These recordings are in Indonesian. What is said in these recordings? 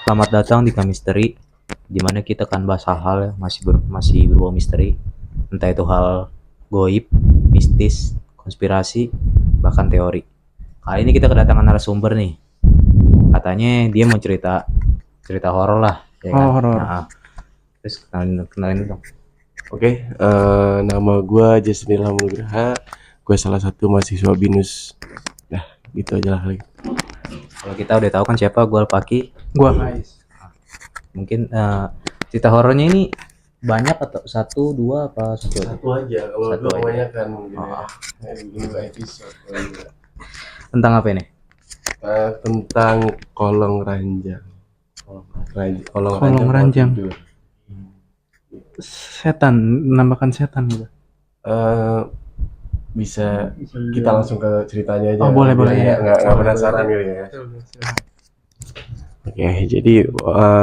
Selamat datang di Kamisteri, di mana kita akan bahas hal-hal yang masih berbau misteri, entah itu hal goib, mistis, konspirasi, bahkan teori. Kali ini kita kedatangan narasumber nih. Katanya dia mau cerita horor lah, ya kan? Oh, horor. Nah, terus kenalin dong. Oke, nama gue Jasnil Nugraha. Gue salah satu mahasiswa BINUS. Nah, gitu aja lah lagi. Kalau kita udah tahu kan siapa, gue Alpaki. Gua Ais. Mungkin cerita horornya ini banyak atau satu, dua, apa satu aja? Satu aja, kalau Satu gue aja. kebanyakan mungkin Oh. ya. Gini episode. Tentang apa ini? Tentang kolong ranjang. Kolong ranjang. Tidur. Setan, menambahkan setan gitu. Bisa kita langsung ke ceritanya aja. Oh, boleh, boleh, ya. Nggak penasaran gitu ya. Oke, jadi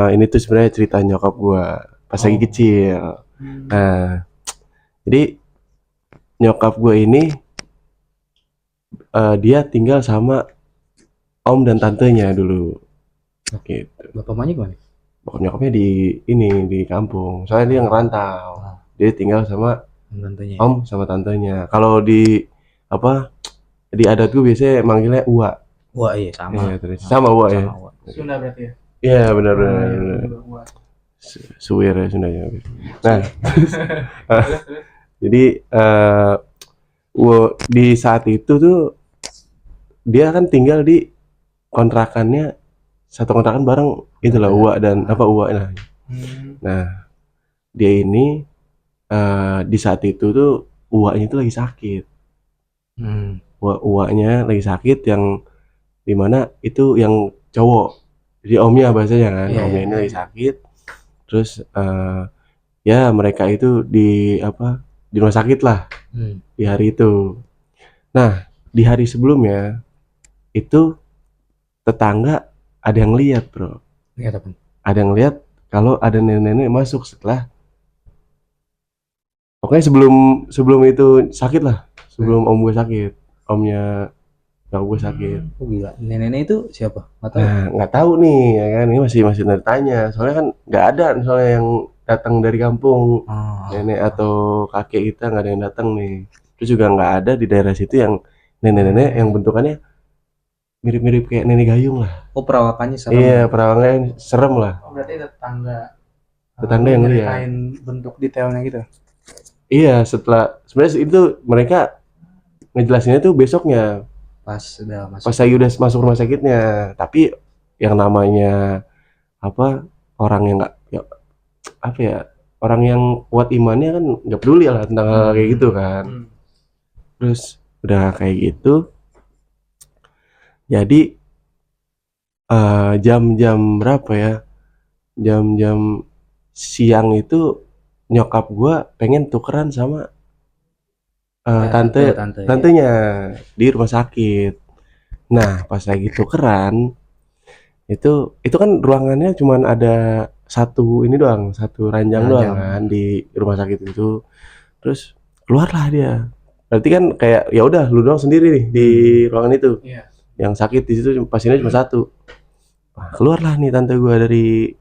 ini tuh sebenarnya cerita nyokap gue pas lagi kecil. Nah, jadi nyokap gue ini dia tinggal sama om dan tantenya dulu. Gitu. Bapak mamanya gimana? Bokap nyokapnya di kampung. Soalnya dia ngerantau. Dia tinggal sama Tentunya. om sama tantenya. Kalau di adat gue biasanya manggilnya uwa. Wah iya sama. Iya, terus sama uwa ya. Uwa. Sunda berarti ya? Iya, benar-benar. Suwir ya Sundanya. Nah, jadi di saat itu tuh dia kan tinggal di kontrakannya, satu kontrakan bareng itulah uwa dan uwa. Nah, dia ini di saat itu tuh uwanya itu lagi sakit. Uwanya lagi sakit yang dimana itu yang cowok. Jadi omnya bahasanya kan, omnya ini lagi sakit. Terus ya mereka itu di rumah sakit lah di hari itu. Nah, di hari sebelumnya itu tetangga ada yang lihat, bro. Lihat apa? Ada yang lihat kalau ada nenek-nenek masuk setelah, pokoknya sebelum itu sakit lah, sebelum om gue sakit, omnya gue sakit. Oh gila, nenek-nenek itu siapa? Nggak tahu. Nah, nggak tahu nih, ya kan, ini masih tanya, soalnya kan nggak ada soalnya yang datang dari kampung, nenek atau kakek kita nggak ada yang datang nih. Terus juga nggak ada di daerah situ yang nenek-nenek yang bentukannya mirip-mirip kayak nenek gayung lah. Oh perawakannya serem. Iya, perawakannya serem lah. Oh, berarti Tetangga yang lihat. nyeritain bentuk detailnya gitu. Iya, setelah sebenarnya itu mereka ngejelasinnya tuh besoknya. Pas udah masuk. Pas lagi udah masuk rumah sakitnya. Tapi yang namanya orang yang nggak orang yang kuat imannya kan nggak peduli lah tentang hal kayak gitu kan. Terus udah kayak gitu, jadi jam-jam berapa ya, jam-jam siang itu nyokap gua pengen tukeran sama tantenya di rumah sakit. Nah, pas lagi tukeran itu kan ruangannya cuman ada satu ranjang doang kan di rumah sakit itu. Terus keluarlah dia. Berarti kan kayak ya udah lu doang sendiri nih di ruangan itu. Iya. Yang sakit di situ pasiennya cuma satu. Nah, keluarlah nih tante gua dari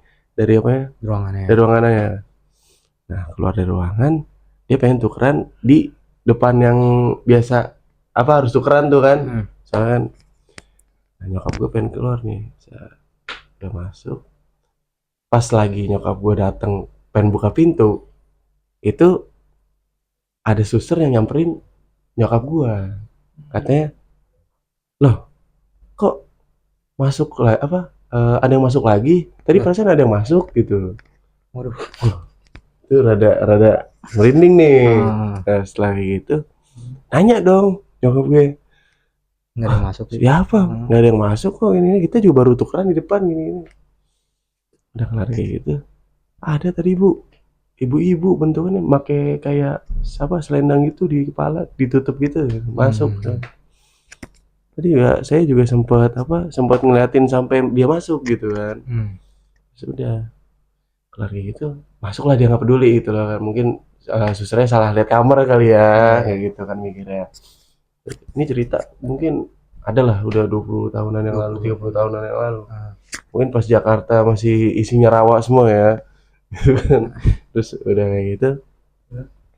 ruangannya. Dari ruangannya. Nah, keluar dari ruangan, dia pengen tukeran di depan yang biasa harus tukeran tuh kan. Soalnya kan nyokap gue pengen keluar nih. Udah masuk. Pas lagi nyokap gue datang pengen buka pintu, itu ada suster yang nyamperin nyokap gue. Katanya, "Loh, kok masuk ada yang masuk lagi? Tadi perasaan ada yang masuk gitu." Waduh. Itu rada merinding nih. Nah, setelah gitu nanya dong nyokap gue, nggak ada yang masuk sih. Siapa? Nggak ada yang masuk kok, ini kita juga baru tukeran di depan gini. Udah kelar kayak gitu, ada tadi ibu-ibu bentukannya pakai kayak selendang gitu di kepala, ditutup gitu masuk. Tadi ya saya juga sempat ngeliatin sampai dia masuk gitu kan. Sudah kelar kayak gitu, masuklah, dia nggak peduli gitu lah. Mungkin susternya salah lihat kamar kali ya, kayak gitu kan mikirnya. Ini cerita mungkin adalah udah 20 tahunan yang lalu, 30 tahunan yang lalu. mungkin pas Jakarta masih isinya rawa semua ya. Gitu kan. Terus udah kayak gitu,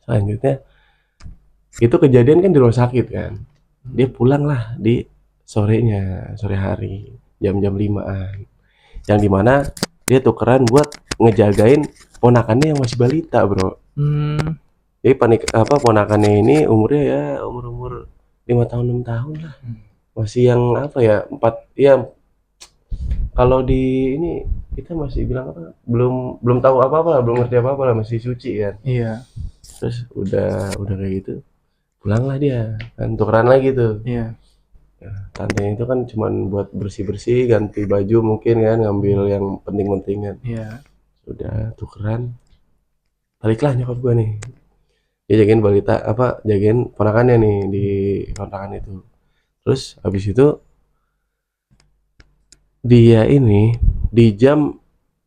selanjutnya itu kejadian kan di rumah sakit kan. Dia pulang lah di sorenya, sore hari, jam-jam 5-an. Yang dimana dia tukeran buat ngejagain ponakannya yang masih balita, bro. Jadi ponakannya ini umurnya ya umur 5 tahun 6 tahun lah. Masih yang apa ya, 4 ya, kalau di ini kita masih bilang apa, belum tahu apa-apa lah, belum ngerti apa-apa lah, masih suci kan. Iya. Terus udah kayak gitu, pulanglah dia kan, tukeran lagi tuh. Iya. Tantenya itu kan cuman buat bersih-bersih, ganti baju mungkin kan, ngambil yang penting-pentingan. Iya. Udah tukeran, baliklah nyokap gua nih. Dia jagain balita jagain ponakannya nih di kontrakan itu. Terus habis itu dia ini di jam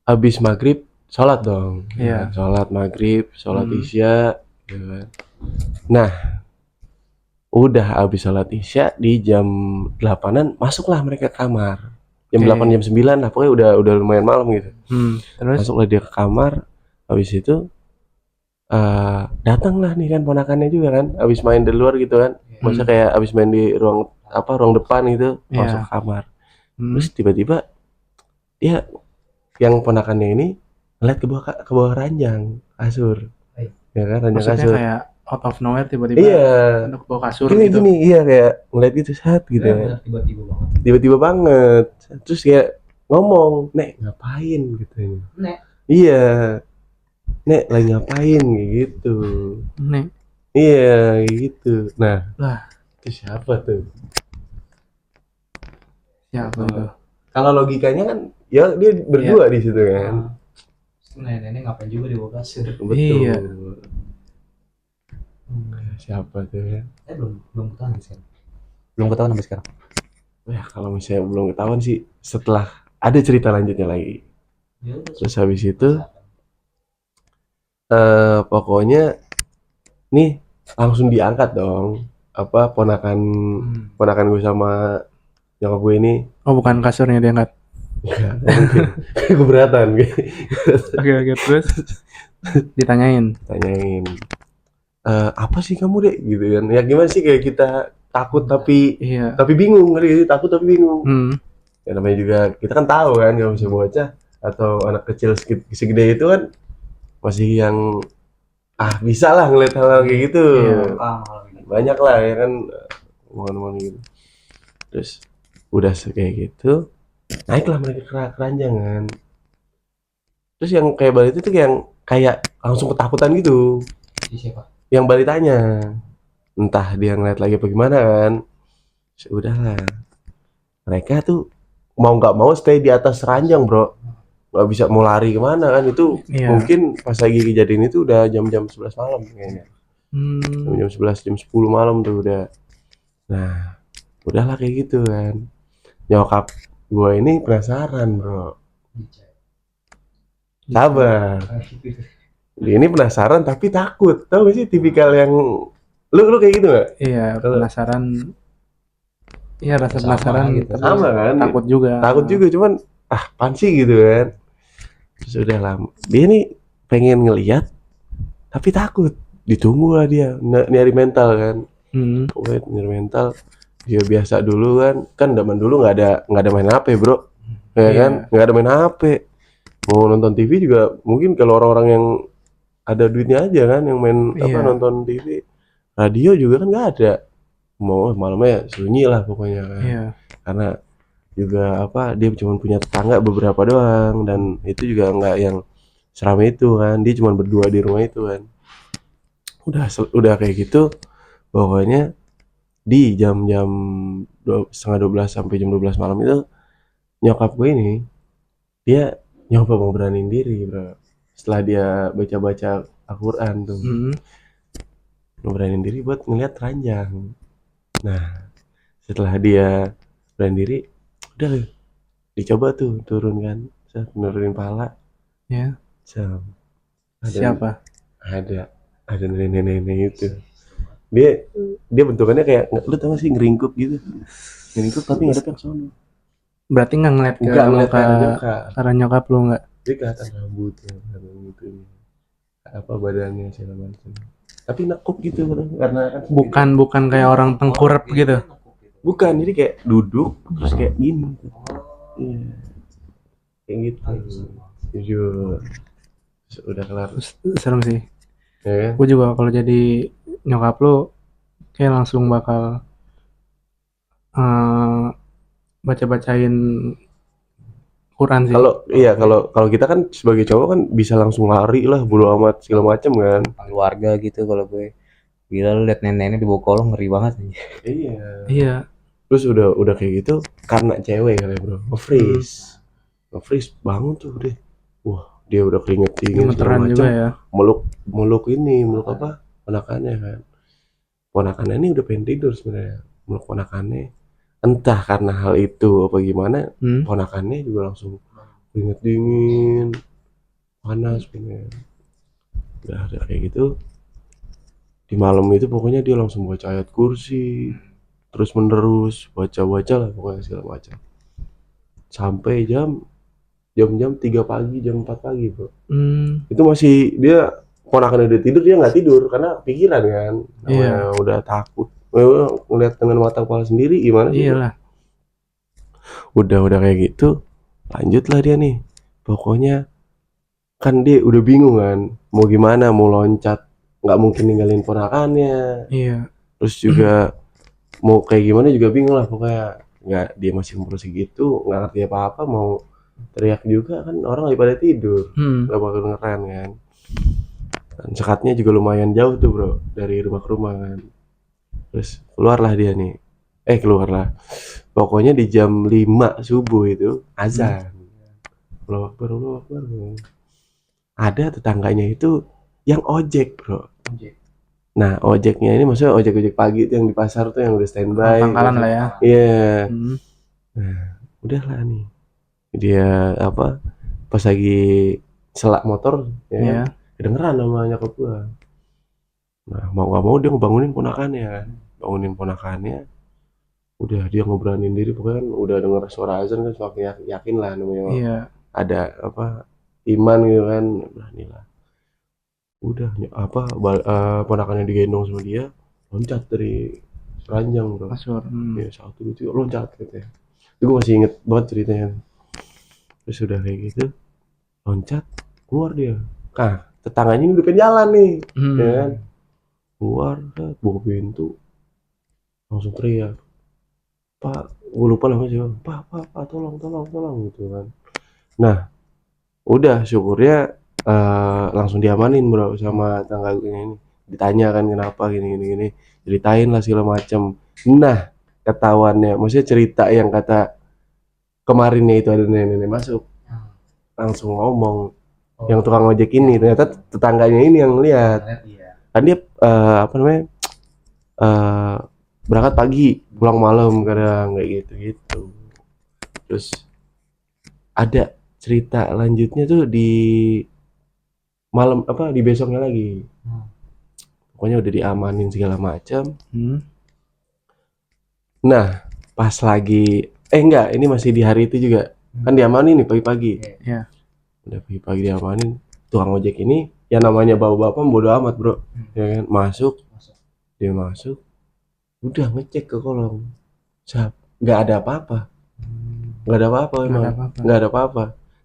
habis maghrib sholat dong. Iya. Sholat maghrib, sholat isya, gitu kan. Nah, udah habis sholat isya di jam 8-an masuklah mereka ke kamar. Jam 8 jam 9 lah, pokoknya udah lumayan malam gitu. Terus Masuklah dia ke kamar, habis itu datanglah nih kan ponakannya juga kan, habis main di luar gitu kan. Maksudnya kayak habis main di ruang depan gitu, masuk ke kamar. Terus tiba-tiba dia yang ponakannya ini ngeliat ke bawah ranjang kasur. Ya kan, ranjang maksudnya kasur. kayak out of nowhere tiba-tiba Iya. untuk bawa kasur Gini, gitu. iya kayak ngeliat gitu saat gitu ya. Tiba-tiba banget. Terus kayak ngomong, "Nek, ngapain?" gitu. Nek. Iya. "Nek, lagi ngapain?" kayak gitu. Nek. Iya, kayak gitu. Nah, Lah, itu siapa tuh? siapa itu? Kalau logikanya kan ya dia berdua di situ kan. Nenek ngapain juga di bawah kasur. Betul. Iya. Siapa tuh ya? Belum ketahuan sih. Belum ketahuan sampai sekarang. Ya kalau misalnya belum ketahuan sih setelah ada cerita lanjutnya lagi. Terus habis itu pokoknya nih langsung diangkat dong ponakan gue sama nyokap gue ini. Oh, bukan kasurnya diangkat. Ya, mungkin keberatan Oke, terus ditanyain. Apa sih kamu dek gitu kan, ya gimana sih, kayak kita takut tapi Iya. bingung, takut tapi bingung. Hmm. Ya namanya juga kita kan tahu kan kalau misalnya bocah atau anak kecil segede itu kan masih yang bisa lah ngeliat hal kayak gitu. Iya. Banyak lah ya kan omongan-omongan gitu. Terus udah kayak gitu naiklah mereka ke ranjang kan. Terus yang kayak balita itu kayak langsung ketakutan gitu. Siapa? Yang balitanya entah dia ngeliat lagi apa gimana kan. Udahlah, mereka tuh mau nggak mau stay di atas ranjang, bro. Nggak bisa mau lari kemana kan, itu Iya. mungkin pas lagi kejadian itu udah jam-jam 11 malam kayaknya. Jam 11, jam 10 malam tuh udah. Nah, udahlah kayak gitu kan. Nyokap gue ini penasaran, bro. Sabar. Dia ini penasaran tapi takut. Tahu gak sih tipikal yang lu kayak gitu gak? Iya, penasaran. Iya, rasa penasaran gitu. Sama kan? Takut juga. Takut juga, cuman apaan sih gitu kan. Terus udah lama. Dia nih pengen ngelihat tapi takut. Ditunggu lah dia, nyari mental kan. Wait, nyari mental. Ya biasa dulu kan zaman dulu nggak ada main HP, bro. Ya kan? Nggak ada main HP. Mau nonton TV juga mungkin kalau orang-orang yang ada duitnya aja kan yang main nonton TV. Radio juga kan nggak ada. Mau malamnya sunyi lah pokoknya kan. Iya. Karena juga dia cuma punya tetangga beberapa doang dan itu juga nggak yang seramai itu kan. Dia cuma berdua di rumah itu kan. Udah kayak gitu pokoknya di jam-jam setengah 12 sampai jam 12 malam itu nyokap gue ini dia nyoba mau beraniin diri, bro. Setelah dia baca-baca Al-Quran tuh beraniin diri buat ngeliat ranjang. Nah setelah dia berani diri udah dicoba tuh turun kan, nurunin pala. Ya. Siapa? Ada nenek-nenek itu. Dia bentukannya kayak, lu tau gak sih, ngeringkup gitu. Ngeringkup tapi ngadepnya ke sono. Berarti nggak ngeliat ke Enggak ngeliat muka nyokap. arah nyokap lu nggak? Dia kelihatan rambutnya, kelihatan gitu, apa badannya segala macam. Tapi nekuk gitu karena kan Bukan kayak orang tengkurap gitu. bukan, jadi kayak duduk terus kayak gini. Iya, kayak gitu. Jujur. Terus udah kelar. Serem sih. Ya kan? Gue juga kalau jadi nyokap lu kayak langsung bakal baca-bacain Quran sih. Kalau kita kan sebagai cowok kan bisa langsung lari lah, bodo amat segala macam kan. Panggil warga gitu kalau gue. Gila lu liat nenek-nenek di bawah kolong ngeri banget nih. Iya. Iya. Terus udah kayak gitu karena cewek kali ya, bro. Nge-freeze bangun tuh deh. Wah, dia udah keringet dingin segala Gemeteran juga macam. ya. Meluk apa? Ponakannya kan. Ponakannya ini udah pengen tidur sebenarnya. Meluk ponakannya. Entah karena hal itu apa gimana, ponakannya juga langsung keringet dingin, panas bener. Udah ada kayak gitu. Di malam itu pokoknya dia langsung baca ayat kursi, terus menerus baca lah pokoknya segala macam. Sampai jam 3 pagi, jam 4 pagi, bro. Itu masih dia ponakannya udah tidur, dia nggak tidur karena pikiran kan. Iya. Udah takut. Ngeliat dengan mata kepala sendiri gimana sih? Iyalah. Udah kayak gitu, lanjutlah dia nih. Pokoknya kan dia udah bingung kan, mau gimana, mau loncat, nggak mungkin ninggalin ponakannya. Iya. Terus juga mau kayak gimana juga bingung lah pokoknya. Nggak, dia masih umur segitu, nggak ngerti apa-apa, mau teriak juga kan orang lagi pada tidur, nggak bakal dengeran kan. Dan sekatnya juga lumayan jauh tuh bro, dari rumah ke rumah kan. Terus keluarlah dia nih, keluarlah. Pokoknya di jam 5 subuh itu azan. Allahu Akbar, Allahu Akbar. Ada tetangganya itu yang ojek bro. Nah ojeknya ini maksudnya ojek pagi itu yang di pasar tuh yang udah standby. Pangkalan lah ya. Iya. Nah udahlah nih. Dia apa? Pas lagi selak motor, ya kan? Kedengeran sama nyokap gua. Nah mau nggak mau dia ngebangunin ponakannya kan. Bangunin ponakannya. Udah dia ngeberanin diri, pokoknya kan udah denger suara azan kan semakin yakin lah namanya. Iya. Ada apa? Iman gitu kan. Beranilah. Udah ponakannya digendong sama dia, loncat dari ranjang bro. Kasur. Ya satu itu loncat gitu ya. Itu gue masih inget banget ceritanya. Terus udah kayak gitu loncat, keluar dia. Tetangganya ini udah pengen jalan nih, ya kan? Keluar, buka pintu, langsung teriak, Pak, gue lupa namanya siapa, Pak, tolong gitu kan. Nah, udah syukurnya langsung diamanin bro sama tangga ini. Ditanya kan kenapa gini, ceritain lah segala macam. Nah, ketahuannya, maksudnya cerita yang kata kemarinnya itu ada nenek masuk, langsung ngomong yang tukang ojek ini, ternyata tetangganya ini yang lihat. Kan dia berangkat pagi, pulang malam kadang kayak gitu. Terus ada cerita lanjutnya tuh di malam di besoknya lagi. Pokoknya udah diamanin segala macam. Nah, pas lagi enggak, ini masih di hari itu juga. Kan diamanin nih pagi-pagi. Iya. Udah pagi-pagi diamanin. Tukang ojek ini ya namanya bapak-bapak bodo amat, Bro. Ya kan, masuk. Dia masuk. Udah ngecek ke kolong. Enggak ada apa-apa. Enggak ada apa-apa emang. Enggak ada apa-apa.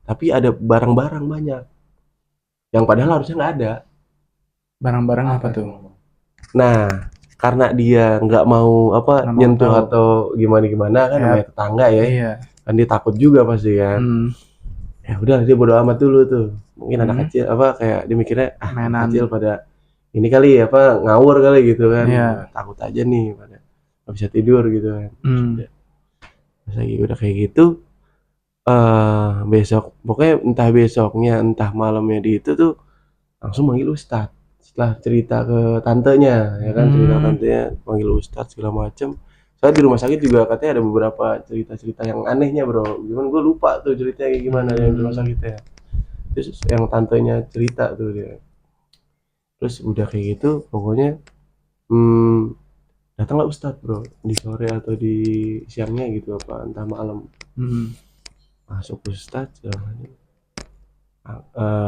Tapi ada barang-barang banyak. Yang padahal harusnya enggak ada. Barang-barang apa tuh? Nah, karena dia nggak mau nyentuh atau gimana kan namanya tetangga ya. Iya. Kan dia takut juga pasti kan. Ya udah dia bodo amat dulu tuh. Mungkin anak kecil kayak dia mikirnya anak kecil pada ini kali ngawur kali gitu kan. Takut aja nih pada nggak bisa tidur gitu kan. Terus lagi udah kayak gitu besok pokoknya entah besoknya entah malamnya di itu tuh langsung manggil ustadz. Setelah cerita ke tantenya ya kan, cerita tantenya panggil ustadz segala macem. Soalnya di rumah sakit juga katanya ada beberapa cerita-cerita yang anehnya bro, cuman gue lupa tuh ceritanya gimana yang di rumah sakitnya. Terus yang tantenya cerita tuh dia, terus udah kayak gitu pokoknya datanglah ustadz bro di sore atau di siangnya gitu apa entah malam, Masuk ustadz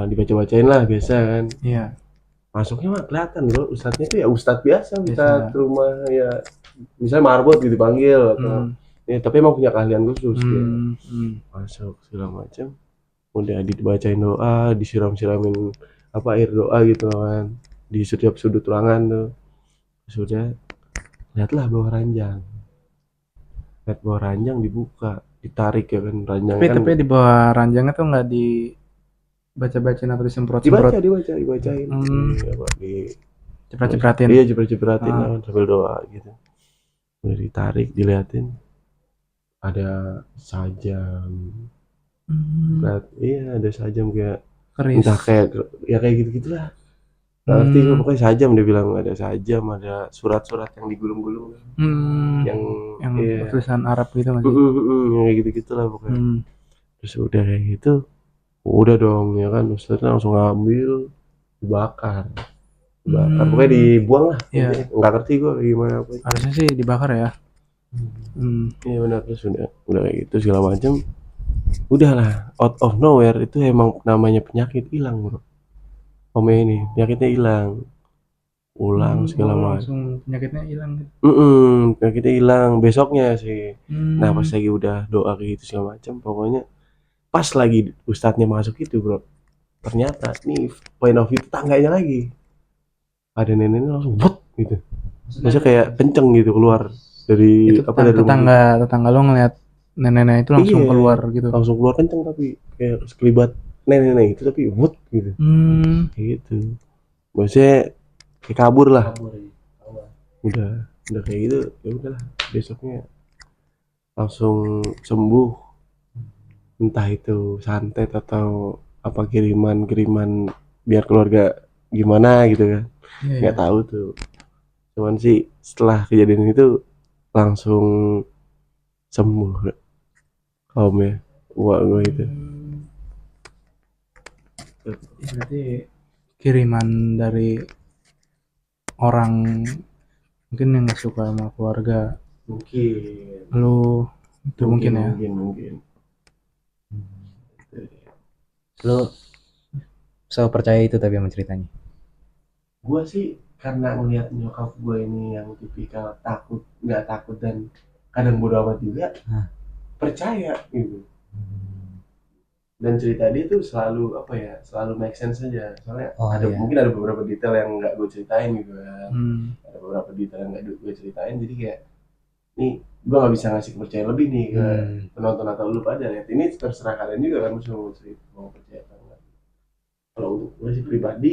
dibaca-bacain lah biasa kan. Iya. Masuknya mah kelihatan bro, ustadznya tuh ya ustadz biasa, Biasa. ustadz rumah ya, misalnya marbot gitu dipanggil atau ya, tapi emang punya keahlian khusus dia. Masuk segala macam, udah dibacain doa, disiram-siramin apa air doa gitu kan di setiap sudut ruangan tuh. Sudah lihatlah bawah ranjang, lihat bawah ranjang dibuka, ditarik ya kan ranjang kan. Tapi di bawah ranjangnya tuh nggak dibaca-bacain atau disemprot-semprot. dibacain. Ceprat-cepratin. Iya, ceprat-cepratin kan sambil doa gitu. Udah ditarik, diliatin. Ada sajam. Iya, ada sajam kayak Keris. entah kayak ya kayak gitu-gitulah. Ngerti gue, pokoknya sajam dia bilang, ada sajam, ada surat-surat yang digulung-gulung. Yang iya. Tulisan Arab gitu masih. Kayak gitu-gitu lah pokoknya. Terus udah kayak gitu, udah dong ya kan, ustadznya langsung ngambil, dibakar. Pokoknya dibuang lah. Iya. Nggak ngerti gue gimana apa. Harusnya sih dibakar ya. Iya benar, terus udah kayak gitu segala macam. Udahlah, out of nowhere itu emang namanya penyakit hilang bro. Om ini penyakitnya hilang, pulang segala macam. Langsung penyakitnya hilang gitu. Penyakitnya hilang besoknya sih. Nah pas lagi udah doa kayak gitu segala macam, pokoknya pas lagi ustadznya masuk itu bro, ternyata nih point of view tetangganya lagi, ada neneknya langsung bot gitu, maksudnya kayak kenceng gitu keluar dari Itu apa dari tetangga lo ngeliat nenek itu langsung keluar gitu. Langsung keluar kenceng tapi kayak sekelibat nenek itu tapi bot gitu. Kayak gitu. Maksudnya kayak kabur lah. Udah kayak gitu ya udahlah, besoknya langsung sembuh. Entah itu santet atau apa kiriman biar keluarga gimana gitu kan. Nggak tahu tuh. Cuman sih setelah kejadian itu langsung sembuh om ya, wah gue itu. Berarti kiriman dari orang mungkin yang nggak suka sama keluarga. Mungkin. Lu itu mungkin ya. Mungkin. Lu so percaya itu tapi sama ceritanya? Gue sih karena ngeliat nyokap gue ini yang tipikal nggak takut dan kadang bodo amat juga, percaya gitu. Dan cerita dia tuh selalu apa ya, selalu make sense aja. Soalnya mungkin ada beberapa detail yang nggak gue ceritain gitu kan. Ada beberapa detail yang nggak gue ceritain, jadi kayak nih gue nggak bisa ngasih kepercayaan lebih nih ke penonton atau lu pada lihat. Ini terserah kalian juga kan, mau percaya atau enggak. Kalau untuk gue sih pribadi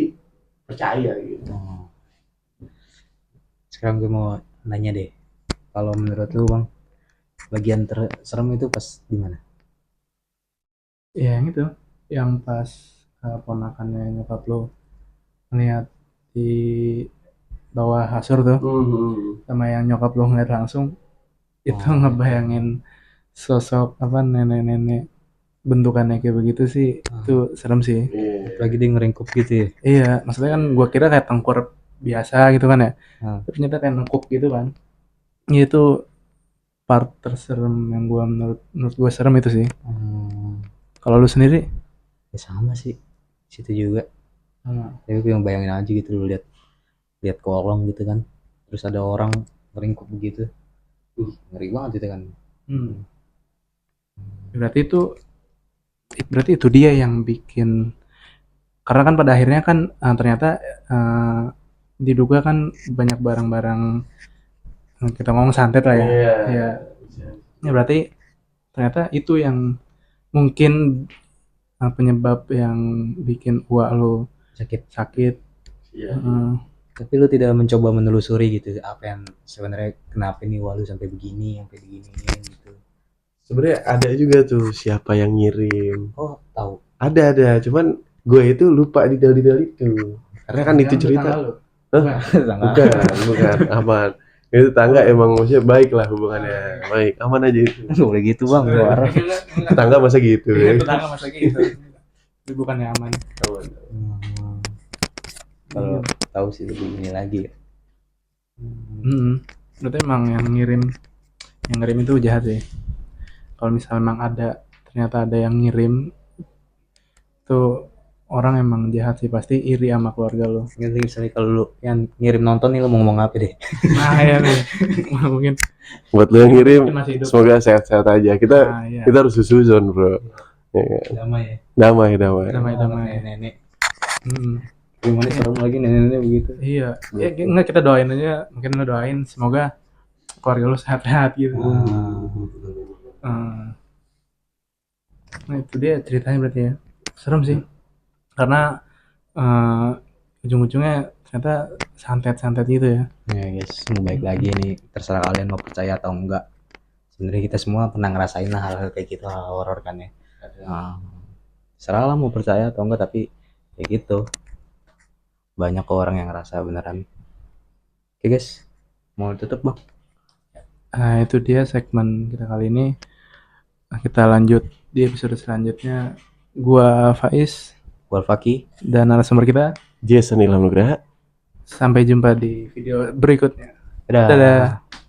percaya gitu. Sekarang gue mau nanya deh, kalau menurut lu bang, bagian terserem itu pas di mana? Ya yang itu, yang pas ponakannya nyokap lo ngeliat di bawah kasur tuh, sama yang nyokap lo ngeliat langsung, itu ngebayangin sosok apa nenek-nenek bentukannya kayak begitu sih, itu serem sih. Lagi dia ngeringkup gitu ya? Iya, maksudnya kan gua kira kayak tengkur biasa gitu kan ya, ternyata kayak nengkup gitu kan. Itu part terserem yang gua menurut gua serem itu sih. Kalau lu sendiri? Ya sama sih, situ juga. Tapi gue yang bayangin aja gitu, lu lihat kolong gitu kan, terus ada orang ngeringkup begitu, ngeri banget itu kan. Berarti itu dia yang bikin, karena kan pada akhirnya kan ternyata diduga kan banyak barang-barang, kita ngomong santet lah ya. Ya berarti ternyata itu yang mungkin penyebab yang bikin uak lo sakit. Tapi lu tidak mencoba menelusuri gitu, apa yang sebenarnya kenapa nih uak lu sampai begini gitu? Sebenarnya ada juga tuh siapa yang ngirim. Oh tahu? Ada, cuman gue itu lupa detail itu. Karena kan itu cerita. Bukan, aman. Itu tangga emang maksudnya baik lah hubungannya, baik, aman aja itu. Boleh gitu bang, luar. Tetangga masa gitu ya? Tetangga masa gitu. Itu bukannya aman. Kalau tahu sih lebih ini lagi ya. Berarti emang yang ngirim itu jahat sih. kalau misalnya memang ternyata ada yang ngirim tuh, orang emang jahat sih, pasti iri sama keluarga lo. Nanti misalnya kalau lu yang ngirim nonton nih, lu mau ngomong apa deh? Nah ya nih, mungkin Buat lu yang ngirim, masih hidup. semoga sehat-sehat aja. Kita Nah, iya. kita harus suzon, bro. Ya, kan? Damai ya. Damai. Damai. Nenek. Hmm. Gimana serem lagi nenek begitu. Iya, ya, enggak, kita doain aja, mungkin lo doain semoga keluarga lo sehat-sehat gitu. Nah itu dia ceritanya berarti ya, serem sih, karena ujung-ujungnya ternyata santet-santet gitu ya. Ya guys, mau baik lagi nih, terserah kalian mau percaya atau enggak. Sebenarnya kita semua pernah ngerasain lah hal-hal kayak gitu, hal horor kan ya. Nah, terserah lah mau percaya atau enggak, tapi kayak gitu. Banyak kok orang yang ngerasa beneran. Oke guys, mau tutup bang? Nah itu dia segmen kita kali ini. Kita lanjut di episode selanjutnya. Gua Faiz Gua Faki. dan narasumber kita. Jason Ilham Nugraha. Sampai jumpa di video berikutnya. Dadah. Dadah.